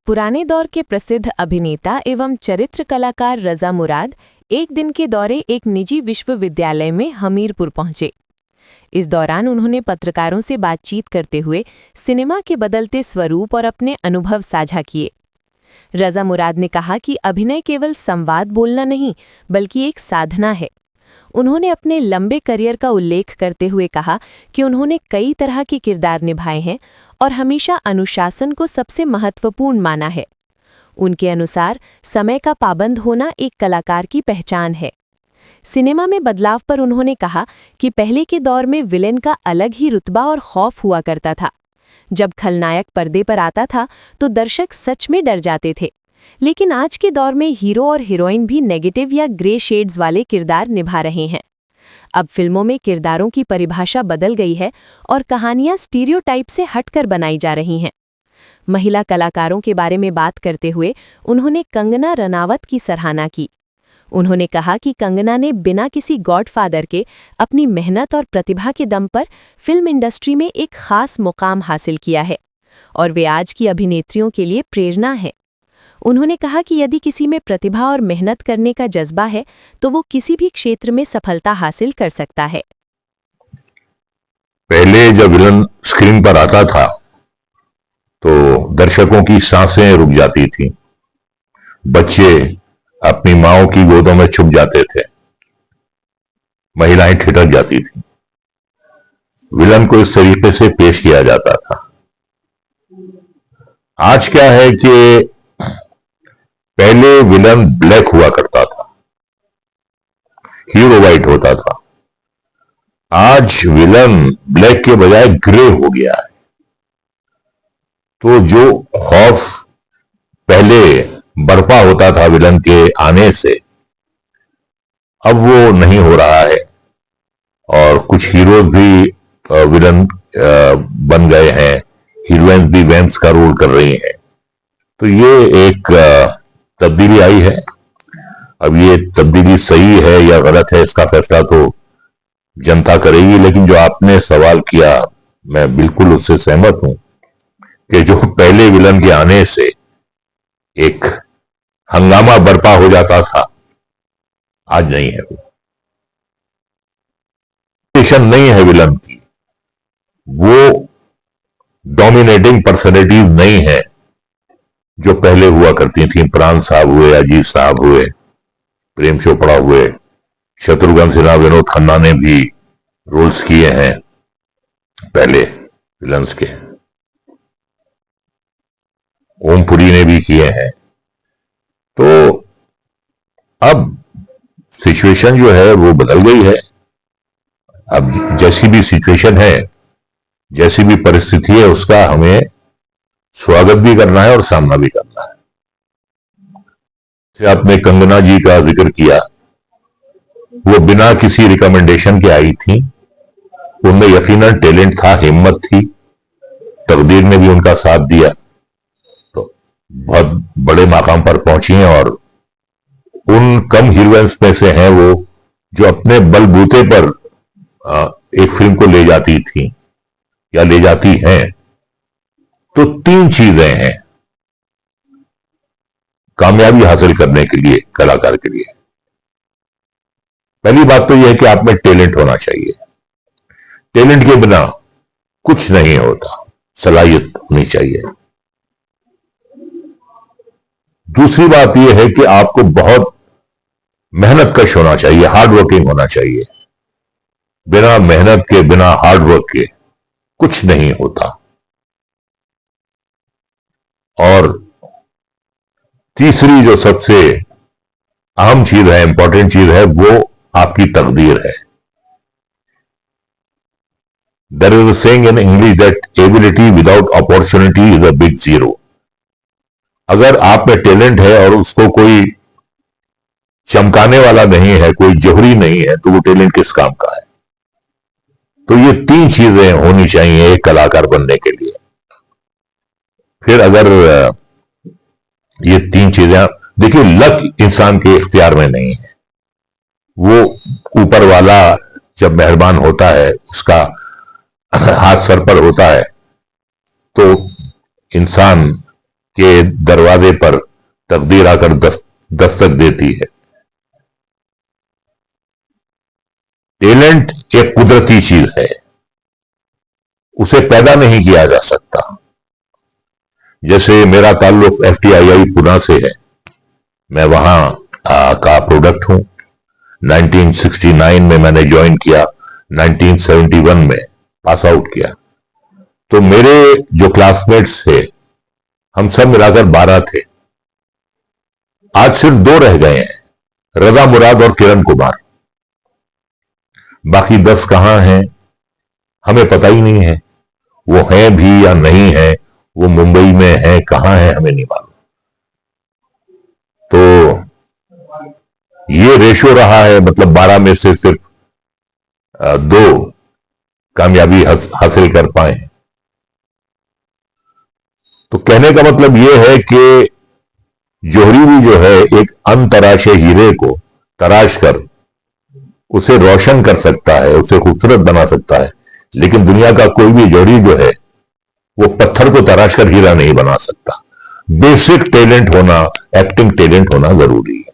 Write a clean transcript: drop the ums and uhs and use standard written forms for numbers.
पुराने दौर के प्रसिद्ध अभिनेता एवं चरित्र कलाकार रजा मुराद एक दिन के दौरे एक निजी विश्वविद्यालय में हमीरपुर पहुंचे। इस दौरान उन्होंने पत्रकारों से बातचीत करते हुए सिनेमा के बदलते स्वरूप और अपने अनुभव साझा किए। रजा मुराद ने कहा कि अभिनय केवल संवाद बोलना नहीं बल्कि एक साधना है। उन्होंने अपने लंबे करियर का उल्लेख करते हुए कहा कि उन्होंने कई तरह के किरदार निभाए हैं और हमेशा अनुशासन को सबसे महत्वपूर्ण माना है। उनके अनुसार समय का पाबंद होना एक कलाकार की पहचान है। सिनेमा में बदलाव पर उन्होंने कहा कि पहले के दौर में विलेन का अलग ही रुतबा और खौफ हुआ करता था। जब खलनायक पर्दे पर आता था तो दर्शक सच में डर जाते थे, लेकिन आज के दौर में हीरो और हीरोइन भी नेगेटिव या ग्रे शेड्स वाले किरदार निभा रहे हैं। अब फिल्मों में किरदारों की परिभाषा बदल गई है और कहानियां स्टीरियोटाइप से हटकर बनाई जा रही हैं। महिला कलाकारों के बारे में बात करते हुए उन्होंने कंगना रनावत की सराहना की। उन्होंने कहा कि कंगना ने बिना किसी गॉडफादर के अपनी मेहनत और प्रतिभा के दम पर फिल्म इंडस्ट्री में एक खास मुकाम हासिल किया है और वे आज की अभिनेत्रियों के लिए प्रेरणा है। उन्होंने कहा कि यदि किसी में प्रतिभा और मेहनत करने का जज्बा है तो वो किसी भी क्षेत्र में सफलता हासिल कर सकता है। पहले जब विलन स्क्रीन पर आता था तो दर्शकों की सांसें रुक जाती थीं, बच्चे अपनी माओं की गोदों में छुप जाते थे, महिलाएं ठिठक जाती थीं। विलन को इस तरीके से पेश किया जाता था। आज क्या है कि पहले विलन ब्लैक हुआ करता था, हीरो व्हाइट होता था। आज विलन ब्लैक के बजाय ग्रे हो गया है। तो जो खौफ पहले बरपा होता था विलन के आने से, अब वो नहीं हो रहा है और कुछ हीरोज भी विलन बन गए हैं, हीरोइंस भी वैम्स का रोल कर रही हैं। तो ये एक तब्दीली आई है। अब ये तब्दीली सही है या गलत है इसका फैसला तो जनता करेगी, लेकिन जो आपने सवाल किया मैं बिल्कुल उससे सहमत हूं कि जो पहले विलन के आने से एक हंगामा बरपा हो जाता था, आज नहीं है। वो नहीं है विलन की, वो डोमिनेटिंग पर्सनैलिटी नहीं है जो पहले हुआ करती थी। प्राण साहब हुए, अजीत साहब हुए, प्रेम चोपड़ा हुए, शत्रुघ्न सिन्हा, विनोद खन्ना ने भी रोल्स किए हैं पहले विलन्स के, ओम पुरी ने भी किए हैं। तो अब सिचुएशन जो है वो बदल गई है। अब जैसी भी सिचुएशन है, जैसी भी परिस्थिति है, उसका हमें स्वागत भी करना है और सामना भी करना है। आपने कंगना जी का जिक्र किया, वो बिना किसी रिकमेंडेशन के आई थी। उनमें यकीनन टैलेंट था, हिम्मत थी, तकदीर ने भी उनका साथ दिया, तो बहुत बड़े माकाम पर पहुंची हैं और उन कम हीरोइंस में से हैं वो जो अपने बलबूते पर एक फिल्म को ले जाती थी या ले जाती हैं। तो तीन चीजें हैं कामयाबी हासिल करने के लिए कलाकार के लिए। पहली बात तो यह है कि आप में टैलेंट होना चाहिए। टैलेंट के बिना कुछ नहीं होता, सलाहियत होनी चाहिए। दूसरी बात यह है कि आपको बहुत मेहनत कश होना चाहिए, हार्ड वर्किंग होना चाहिए। बिना मेहनत के, बिना हार्ड वर्क के कुछ नहीं होता। और तीसरी जो सबसे अहम चीज है, इंपॉर्टेंट चीज है, वो आपकी तकदीर है। There is a saying in English that ability without opportunity is a big zero. अगर आप में टैलेंट है और उसको कोई चमकाने वाला नहीं है, कोई जौहरी नहीं है, तो वो टैलेंट किस काम का है। तो ये तीन चीजें होनी चाहिए एक कलाकार बनने के लिए। फिर अगर ये तीन चीजें, देखिए लक इंसान के इख्तियार में नहीं है, वो ऊपर वाला जब मेहरबान होता है, उसका हाथ सर पर होता है, तो इंसान के दरवाजे पर तकदीर आकर दस्तक देती है। टैलेंट एक कुदरती चीज है, उसे पैदा नहीं किया जा सकता। जैसे मेरा ताल्लुक FTII पुणे से है, मैं वहां का प्रोडक्ट हूं। 1969 में मैंने ज्वाइन किया, 1971 में पास आउट किया। तो मेरे जो क्लासमेट्स थे, हम सब मिलाकर 12 थे। आज सिर्फ 2 रह गए हैं, रजा मुराद और किरण कुमार। बाकी 10 कहां हैं हमें पता ही नहीं है। वो हैं भी या नहीं है, वो मुंबई में हैं, कहां हैं हमें नहीं मालूम। तो ये रेशो रहा है, मतलब 12 में से सिर्फ 2 कामयाबी हासिल कर पाए। तो कहने का मतलब यह है कि जोहरी भी जो है एक अनतराशे हीरे को तराश कर उसे रोशन कर सकता है, उसे खूबसूरत बना सकता है, लेकिन दुनिया का कोई भी जोहरी जो है वो पत्थर को तराश कर हीरा नहीं बना सकता। बेसिक टैलेंट होना, एक्टिंग टैलेंट होना जरूरी है।